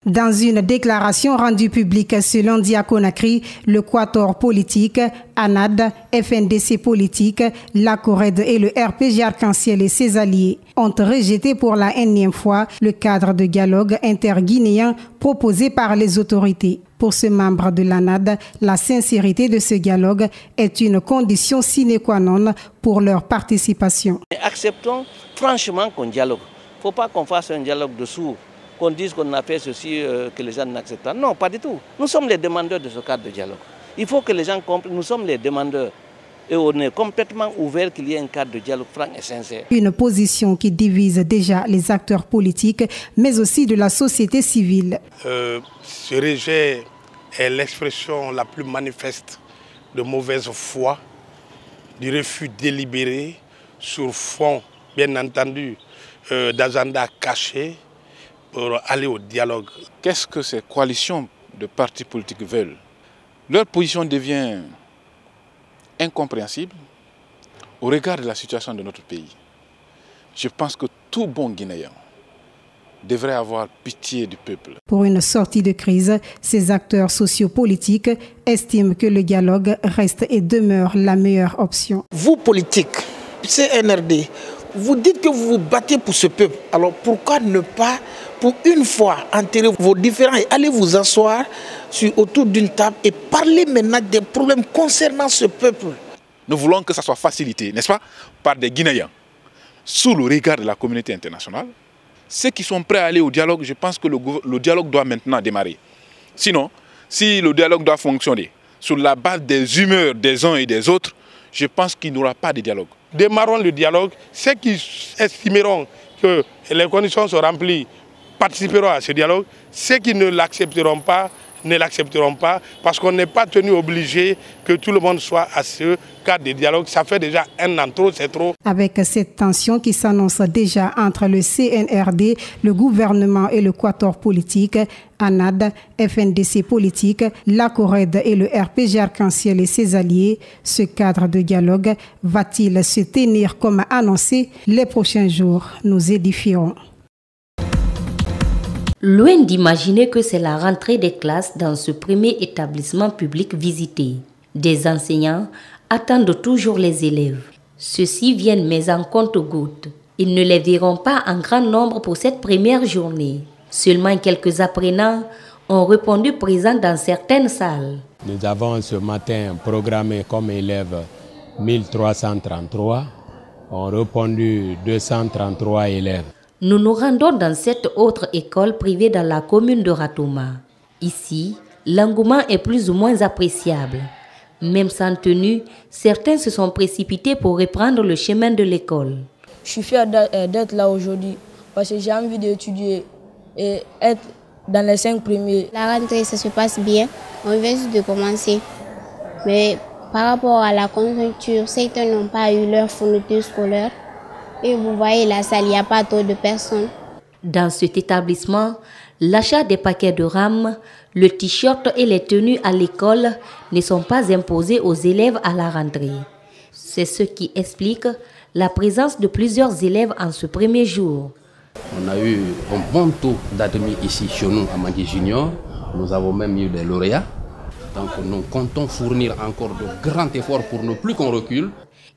Dans une déclaration rendue publique ce lundi à Conakry, le Quator politique, ANAD, FNDC politique, la CORED et le RPG Arc-en-Ciel et ses alliés ont rejeté pour la énième fois le cadre de dialogue interguinéen proposé par les autorités. Pour ce membre de l'ANAD, la sincérité de ce dialogue est une condition sine qua non pour leur participation. Acceptons franchement qu'on dialogue. Il ne faut pas qu'on fasse un dialogue de sourds. Qu'on dise qu'on a fait ceci, que les gens n'acceptent pas. Non, pas du tout. Nous sommes les demandeurs de ce cadre de dialogue. Il faut que les gens comprennent, nous sommes les demandeurs. Et on est complètement ouvert qu'il y ait un cadre de dialogue franc et sincère. Une position qui divise déjà les acteurs politiques, mais aussi de la société civile. Ce rejet est l'expression la plus manifeste de mauvaise foi, du refus délibéré sur fond, bien entendu, d'agenda caché, pour aller au dialogue. Qu'est-ce que ces coalitions de partis politiques veulent? Leur position devient incompréhensible au regard de la situation de notre pays. Je pense que tout bon Guinéen devrait avoir pitié du peuple. Pour une sortie de crise, ces acteurs sociopolitiques estiment que le dialogue reste et demeure la meilleure option. Vous, politiques, CNRD, vous dites que vous vous battez pour ce peuple. Alors pourquoi ne pas, pour une fois, enterrer vos différends et aller vous asseoir autour d'une table et parler maintenant des problèmes concernant ce peuple? Nous voulons que ça soit facilité, n'est-ce pas, par des Guinéens, sous le regard de la communauté internationale. Ceux qui sont prêts à aller au dialogue, je pense que le dialogue doit maintenant démarrer. Sinon, si le dialogue doit fonctionner sur la base des humeurs des uns et des autres, je pense qu'il n'y aura pas de dialogue. Démarrons le dialogue. Ceux qui estimeront que les conditions sont remplies participeront à ce dialogue. Ceux qui ne l'accepteront pas, ne l'accepteront pas, parce qu'on n'est pas tenu obligé que tout le monde soit à ce cadre de dialogue. Ça fait déjà un an trop, c'est trop. Avec cette tension qui s'annonce déjà entre le CNRD, le gouvernement et le Quator politique, ANAD, FNDC politique, la CORED et le RPG Arc-en-Ciel et ses alliés, ce cadre de dialogue va-t-il se tenir comme annoncé? Les prochains jours nous édifieront. Loin d'imaginer que c'est la rentrée des classes dans ce premier établissement public visité. Des enseignants attendent toujours les élèves. Ceux-ci viennent mais en compte-gouttes. Ils ne les verront pas en grand nombre pour cette première journée. Seulement quelques apprenants ont répondu présents dans certaines salles. Nous avons ce matin programmé comme élèves 1333, ont répondu 233 élèves. Nous nous rendons dans cette autre école privée dans la commune de Ratouma. Ici, l'engouement est plus ou moins appréciable. Même sans tenue, certains se sont précipités pour reprendre le chemin de l'école. Je suis fier d'être là aujourd'hui parce que j'ai envie d'étudier et être dans les 5 premiers. La rentrée, ça se passe bien. On vient juste de commencer. Mais par rapport à la conjoncture, certains n'ont pas eu leur fourniture scolaire. Et vous voyez la salle, il n'y a pas trop de personnes. Dans cet établissement, l'achat des paquets de rames, le t-shirt et les tenues à l'école ne sont pas imposés aux élèves à la rentrée. C'est ce qui explique la présence de plusieurs élèves en ce premier jour. On a eu un bon taux d'admis ici chez nous à Mandi Junior. Nous avons même eu des lauréats. Donc nous comptons fournir encore de grands efforts pour ne plus qu'on recule.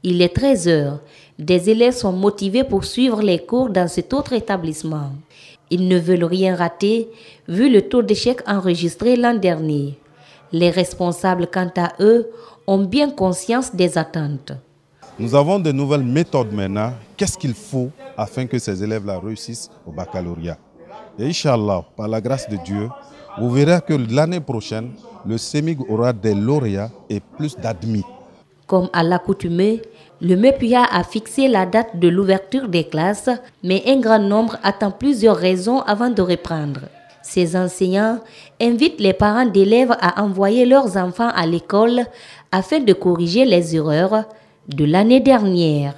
Il est 13 heures. Des élèves sont motivés pour suivre les cours dans cet autre établissement. Ils ne veulent rien rater vu le taux d'échec enregistré l'an dernier. Les responsables, quant à eux, ont bien conscience des attentes. Nous avons de nouvelles méthodes maintenant. Qu'est-ce qu'il faut afin que ces élèves-là réussissent au baccalauréat? Et Inch'Allah, par la grâce de Dieu, vous verrez que l'année prochaine, le CEMIG aura des lauréats et plus d'admis. Comme à l'accoutumée, le MEPUA a fixé la date de l'ouverture des classes, mais un grand nombre attend plusieurs raisons avant de reprendre. Ces enseignants invitent les parents d'élèves à envoyer leurs enfants à l'école afin de corriger les erreurs de l'année dernière.